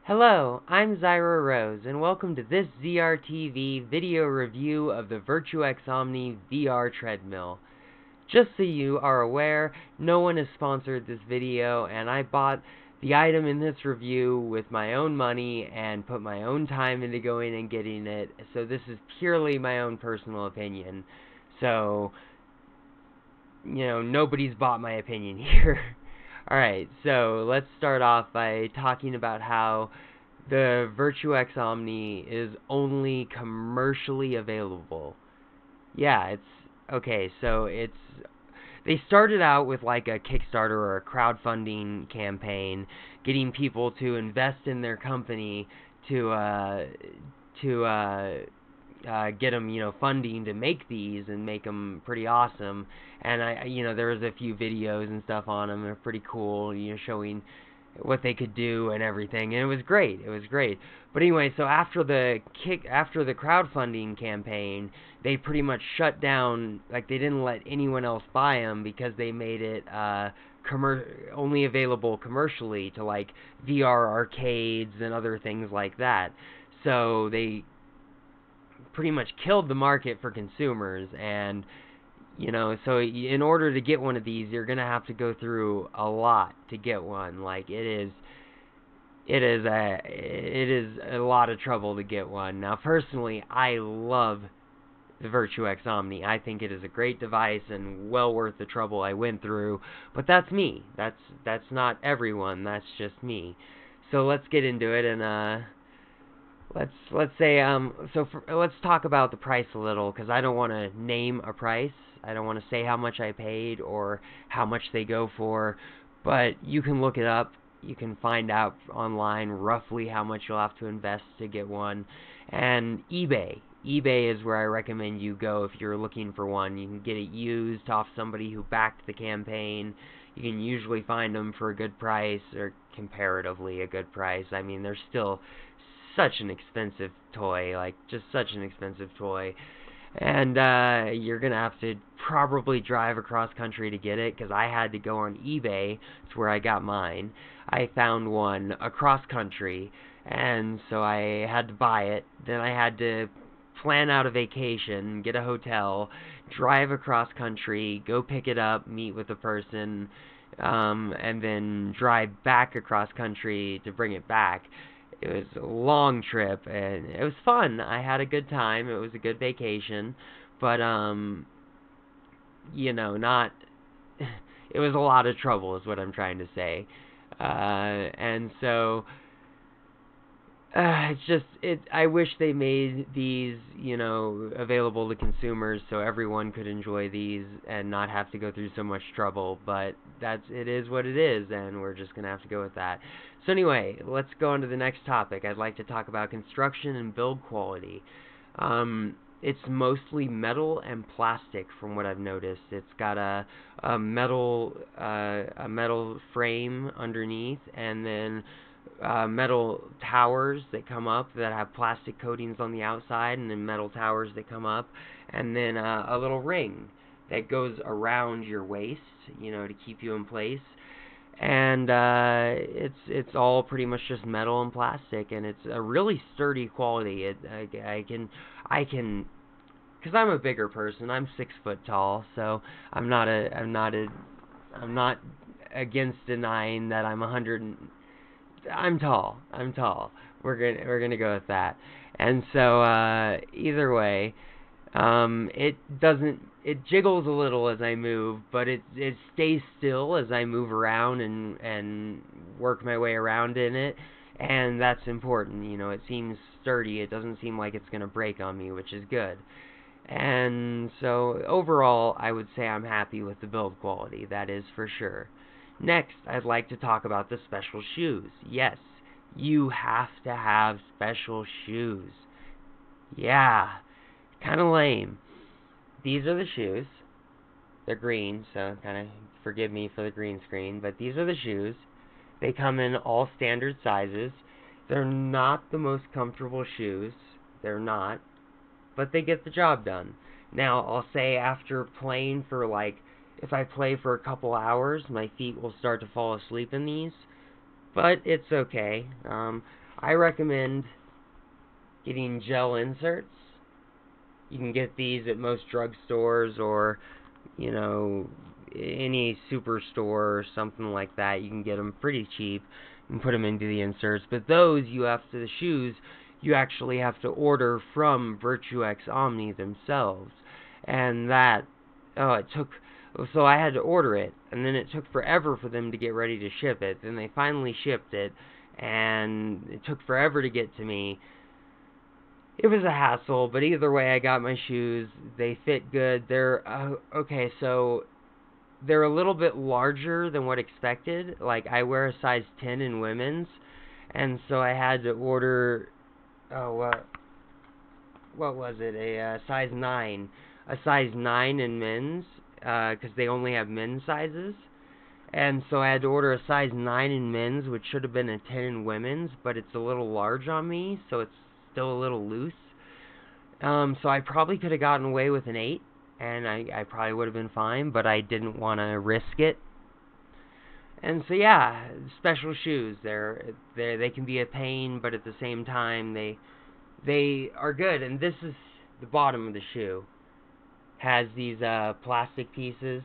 Hello, I'm Zyra Rose, and welcome to this ZRTV video review of the Virtuix Omni VR Treadmill. Just so you are aware, no one has sponsored this video, and I bought the item in this review with my own money and put my own time into going and getting it, so this is purely my own personal opinion. So, nobody's bought my opinion here. Alright, so let's start off by talking about how the Virtuix Omni is only commercially available. Yeah, they started out with like a Kickstarter or a crowdfunding campaign, getting people to invest in their company to get them, funding to make these and make them pretty awesome. And there was a few videos and stuff on them. They're pretty cool, showing what they could do and everything, and it was great. But anyway, so after the crowdfunding campaign, they pretty much shut down. Like, they didn't let anyone else buy them because they made it only available commercially to like VR arcades and other things like that. So they pretty much killed the market for consumers. And so in order to get one of these, you're gonna have to go through a lot to get one. Like, it is a lot of trouble to get one. Now, personally, I love the Virtuix Omni. I think it is a great device and well worth the trouble I went through. But that's me. That's not everyone. That's just me. So let's get into it, and let's talk about the price a little, because I don't want to name a price. I don't want to say how much I paid or how much they go for, but you can look it up. You can find out online roughly how much you'll have to invest to get one. And eBay is where I recommend you go if you're looking for one. You can get it used off somebody who backed the campaign. You can usually find them for a good price, or comparatively a good price. I mean, they're still such an expensive toy, like just such an expensive toy. And you're gonna have to probably drive across country to get it, because I had to go on eBay. It's where I got mine. I found one across country, and so I had to buy it. Then I had to plan out a vacation, get a hotel, drive across country, go pick it up, meet with a person, and then drive back across country to bring it back. It was a long trip, and it was fun. I had a good time. It was a good vacation, but, not... It was a lot of trouble, is what I'm trying to say. And so... I wish they made these, available to consumers so everyone could enjoy these and not have to go through so much trouble, but it is what it is, and we're just gonna have to go with that. So anyway, let's go on to the next topic. I'd like to talk about construction and build quality. It's mostly metal and plastic, from what I've noticed. It's got a metal frame underneath, and then metal towers that come up that have plastic coatings on the outside, and then metal towers that come up, and then a little ring that goes around your waist, to keep you in place. And it's all pretty much just metal and plastic, and it's a really sturdy quality. I can, because I'm a bigger person. I'm 6 foot tall, so I'm not against denying that I'm tall. We're gonna go with that. And so either way, it jiggles a little as I move, but it stays still as I move around and work my way around in it, and that's important. It seems sturdy. It doesn't seem like it's gonna break on me, which is good. And so overall, I would say I'm happy with the build quality. That is for sure. Next, I'd like to talk about the special shoes. Yes, you have to have special shoes. Yeah, kind of lame. These are the shoes. They're green, so kind of forgive me for the green screen, but these are the shoes. They come in all standard sizes. They're not the most comfortable shoes. They're not, but they get the job done. Now, I'll say after playing for if I play for a couple hours, my feet will start to fall asleep in these, but it's okay. I recommend getting gel inserts. You can get these at most drugstores or, you know, any superstore or something like that. You can get them pretty cheap and put them into the inserts. But those, the shoes, you actually have to order from Virtuix Omni themselves. And that, so I had to order it, and then it took forever for them to get ready to ship it. Then they finally shipped it, and it took forever to get to me. It was a hassle, but either way, I got my shoes. They fit good. They're, okay, so they're a little bit larger than what expected. Like, I wear a size 10 in women's, and so I had to order, what was it, a size 9. A size 9 in men's, because they only have men's sizes. And so I had to order a size 9 in men's, which should have been a 10 in women's, but it's a little large on me, so it's still a little loose. So I probably could have gotten away with an 8, and I probably would have been fine, but I didn't want to risk it. And so yeah, special shoes, they can be a pain, but at the same time they are good. And this is the bottom of the shoe. Has these plastic pieces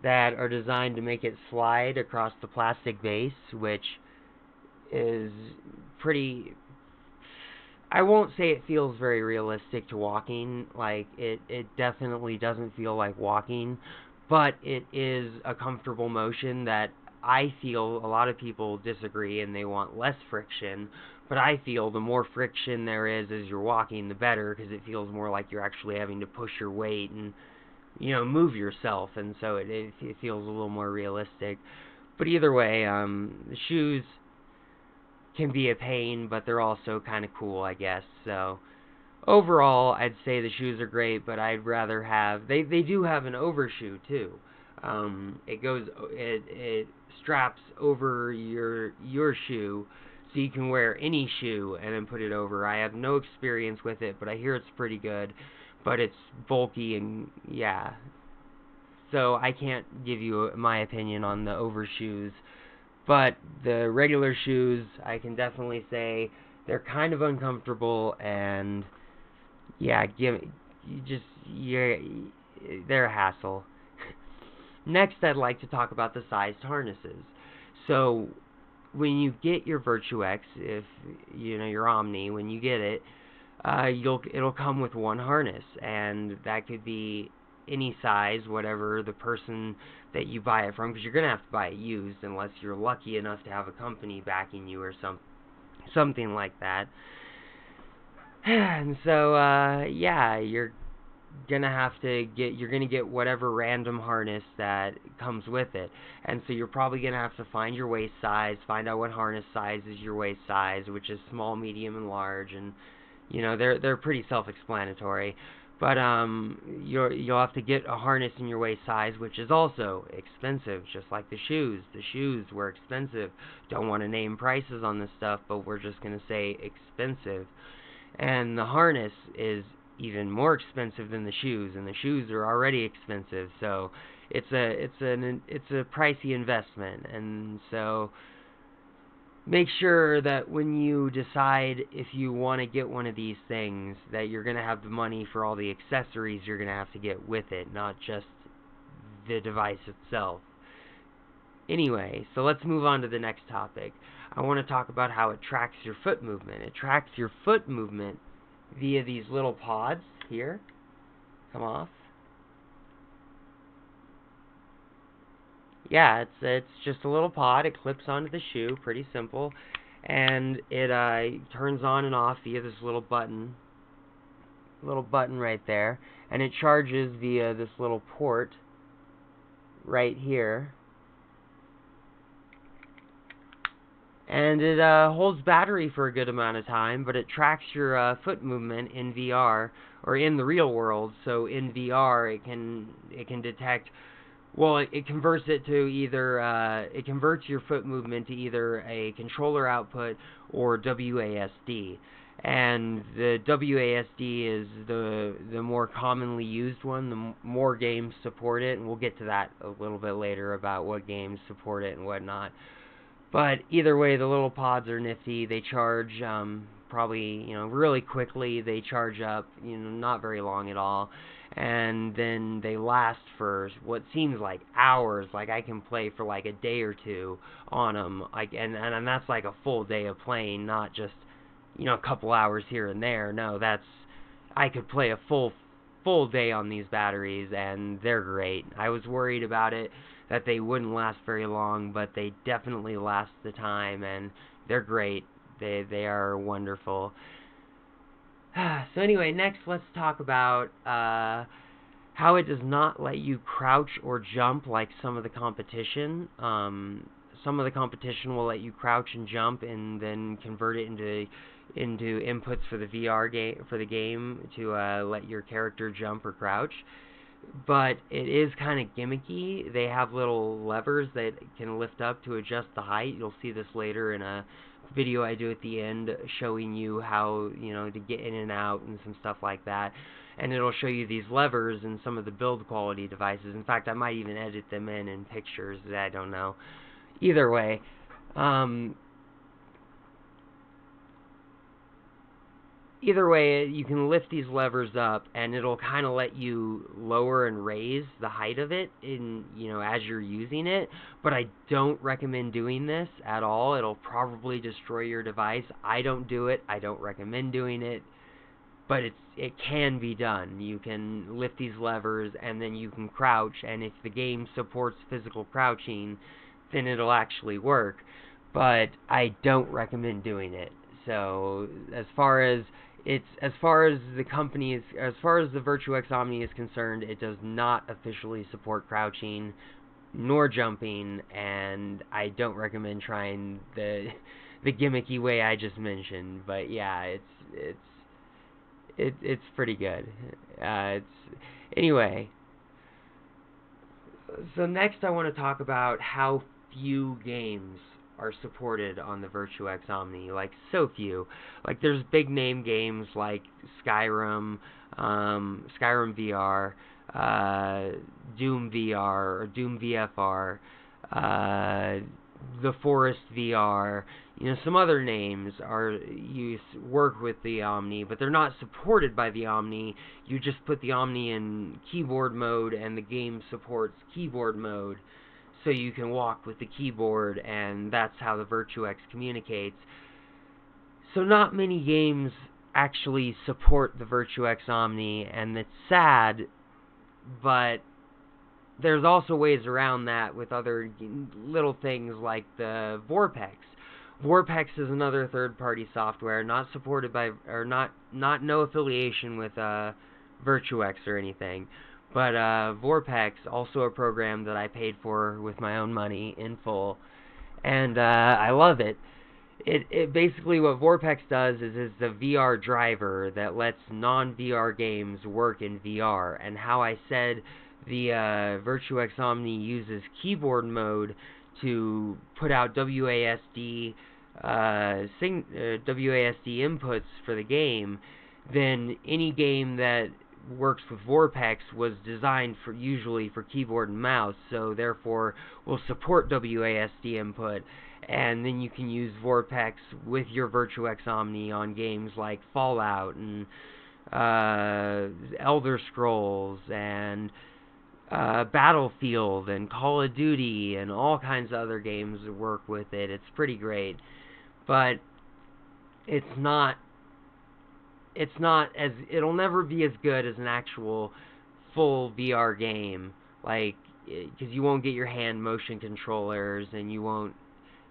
that are designed to make it slide across the plastic base, which is pretty, I won't say it feels very realistic to walking. Like, it definitely doesn't feel like walking, but it is a comfortable motion that I feel a lot of people disagree and they want less friction, but I feel the more friction there is as you're walking, the better, because it feels more like you're actually having to push your weight and, you know, move yourself, and so it feels a little more realistic. But either way, the shoes can be a pain, but they're also kind of cool, I guess. So overall, I'd say the shoes are great, but I'd rather have, they do have an overshoe too. It straps over your shoe, so you can wear any shoe and then put it over. I have no experience with it, but I hear it's pretty good, but it's bulky and yeah. So I can't give you my opinion on the overshoes. But the regular shoes, I can definitely say they're kind of uncomfortable, and yeah, they're a hassle. Next, I'd like to talk about the sized harnesses. So when you get your Virtuix, if you know your Omni, when you get it, it'll come with one harness, and that could be any size, whatever the person that you buy it from, because you're going to have to buy it used unless you're lucky enough to have a company backing you or something like that. And so, yeah, you're going to get whatever random harness that comes with it. And so you're probably going to have to find your waist size, find out what harness size is your waist size, which is small, medium, and large, and you know, they're pretty self-explanatory. But you'll have to get a harness in your waist size, which is also expensive, just like the shoes. The shoes were expensive. Don't want to name prices on this stuff, but we're just going to say expensive. And the harness is even more expensive than the shoes, and the shoes are already expensive. So it's a pricey investment. And so make sure that when you decide if you want to get one of these things, that you're going to have the money for all the accessories you're going to have to get with it, not just the device itself. Anyway, so let's move on to the next topic. I want to talk about how it tracks your foot movement. It tracks your foot movement via these little pods here. Come off. Yeah, it's just a little pod. It clips onto the shoe, pretty simple, and it turns on and off via this little button right there, and it charges via this little port right here, and it holds battery for a good amount of time, but it tracks your foot movement in VR or in the real world. So in VR, it can detect. Well, it converts it to either, it converts your foot movement to either a controller output or WASD. And the WASD is the more commonly used one. The more games support it, and we'll get to that a little bit later about what games support it and whatnot. But either way, the little pods are nifty. They charge probably, really quickly. They charge up, not very long at all. And then they last for what seems like hours. Like I can play for like a day or two on them. Like and that's like a full day of playing, not just a couple hours here and there. No, I could play a full day on these batteries, and they're great. I was worried about it that they wouldn't last very long, but they definitely last the time, and they're great. They are wonderful. So anyway, next let's talk about how it does not let you crouch or jump like some of the competition. Some of the competition will let you crouch and jump, and then convert it into inputs for the VR game to let your character jump or crouch. But it is kind of gimmicky. They have little levers that can lift up to adjust the height. You'll see this later in a video I do at the end showing you how, to get in and out and some stuff like that. And it'll show you these levers in some of the build quality devices. In fact, I might even edit them in pictures. I don't know. Either way, you can lift these levers up, and it'll kind of let you lower and raise the height of it as you're using it. But I don't recommend doing this at all. It'll probably destroy your device. I don't do it. I don't recommend doing it. But it can be done. You can lift these levers, and then you can crouch. And if the game supports physical crouching, then it'll actually work. But I don't recommend doing it. So as far as the Virtuix Omni is concerned, it does not officially support crouching nor jumping, and I don't recommend trying the gimmicky way I just mentioned. But yeah, it's pretty good. Anyway. So next I want to talk about how few games are supported on the Virtuix Omni. Like, so few. Like, there's big name games like Skyrim, Skyrim VR, Doom VR, or Doom VFR, The Forest VR. Some other names work with the Omni, but they're not supported by the Omni. You just put the Omni in keyboard mode, and the game supports keyboard mode. So you can walk with the keyboard, and that's how the Virtuix communicates. So not many games actually support the Virtuix Omni, and it's sad, but there's also ways around that with other little things like the Vorpex. Vorpex is another third-party software, not supported by, or no affiliation with Virtuix or anything. But Vorpex, also a program that I paid for with my own money in full, and I love it. It basically, what Vorpex does is the VR driver that lets non-VR games work in VR. And how I said the Virtuix Omni uses keyboard mode to put out WASD inputs for the game, then any game that works with Vorpex was designed usually for keyboard and mouse, so therefore will support WASD input, and then you can use Vorpex with your Virtuix Omni on games like Fallout and Elder Scrolls and Battlefield and Call of Duty and all kinds of other games that work with it. It's pretty great, but it'll never be as good as an actual full VR game, like, because you won't get your hand motion controllers, and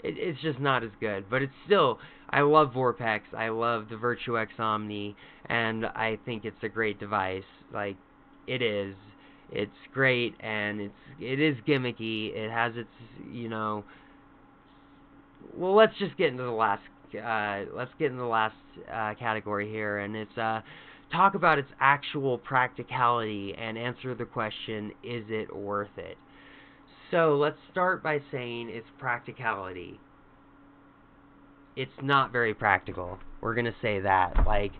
it's just not as good. But it's still, I love Vorpex, I love the Virtuix Omni, and I think it's a great device. Like, it's great, and it is gimmicky. It has its, well, let's get into the last category here, and it's talk about its actual practicality and answer the question, is it worth it? So let's start by saying its practicality. It's not very practical. We're going to say that. Like,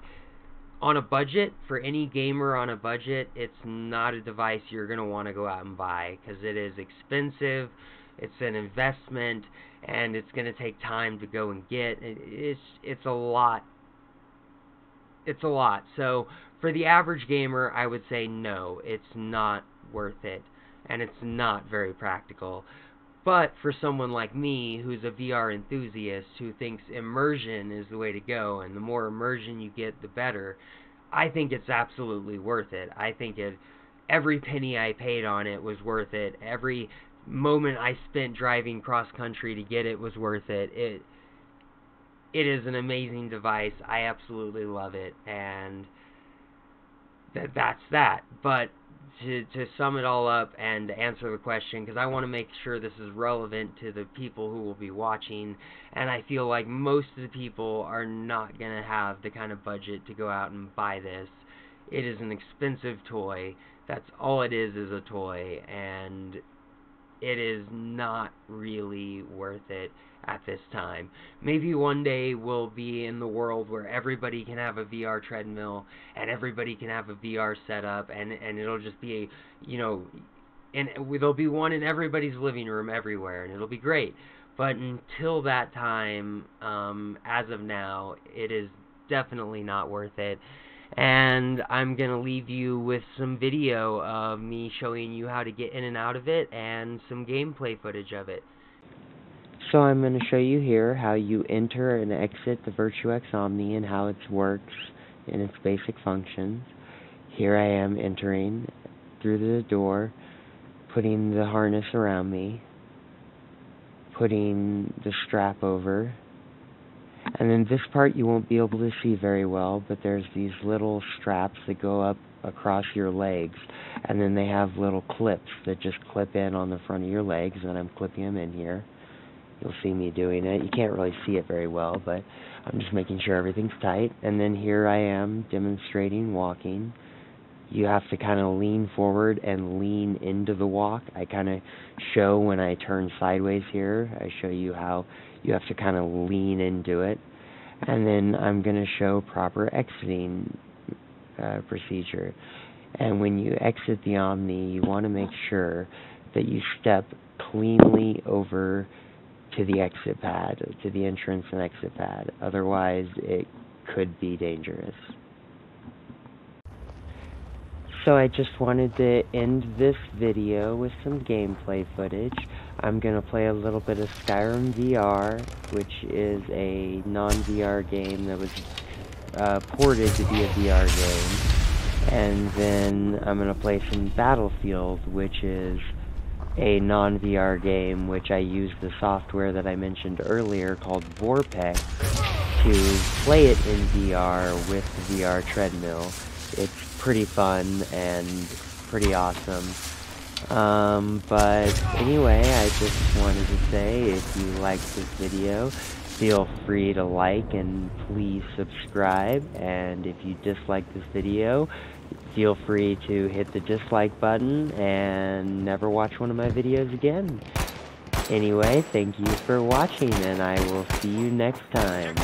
on a budget, for any gamer on a budget, it's not a device you're going to want to go out and buy, because it is expensive. It's an investment, and it's going to take time to go and get. It's a lot. It's a lot. So for the average gamer, I would say no, it's not worth it, and it's not very practical. But for someone like me, who's a VR enthusiast, who thinks immersion is the way to go, and the more immersion you get, the better, I think it's absolutely worth it. I think every penny I paid on it was worth it. Every moment I spent driving cross country to get it was worth it. It is an amazing device. I absolutely love it, and that's that. But to sum it all up and answer the question, because I want to make sure this is relevant to the people who will be watching, and I feel like most of the people are not going to have the kind of budget to go out and buy this. It is an expensive toy. That's all it is a toy, and it is not really worth it at this time. Maybe one day we'll be in the world where everybody can have a VR treadmill and everybody can have a VR setup, and it'll just be, and there'll be one in everybody's living room everywhere, and it'll be great. But until that time, as of now, it is definitely not worth it. And I'm going to leave you with some video of me showing you how to get in and out of it and some gameplay footage of it. So I'm going to show you here how you enter and exit the Virtuix Omni and how it works in its basic functions. Here I am entering through the door, putting the harness around me, putting the strap over. And then this part you won't be able to see very well, but there's these little straps that go up across your legs, and then they have little clips that just clip in on the front of your legs, and I'm clipping them in here. You'll see me doing it. You can't really see it very well, but I'm just making sure everything's tight. And then here I am demonstrating walking. You have to kind of lean forward and lean into the walk. I kind of show when I turn sideways here. I show you how you have to kind of lean into it. And then I'm going to show proper exiting procedure. And when you exit the Omni, you want to make sure that you step cleanly over to the exit pad, to the entrance and exit pad. Otherwise, it could be dangerous. So I just wanted to end this video with some gameplay footage. I'm going to play a little bit of Skyrim VR, which is a non-VR game that was ported to be a VR game. And then I'm going to play some Battlefield, which is a non-VR game, which I used the software that I mentioned earlier called Virtuix to play it in VR with the VR Treadmill. It's pretty fun and pretty awesome. But anyway, I just wanted to say, if you liked this video, feel free to like and please subscribe. And if you dislike this video, feel free to hit the dislike button and never watch one of my videos again. Anyway, thank you for watching, and I will see you next time.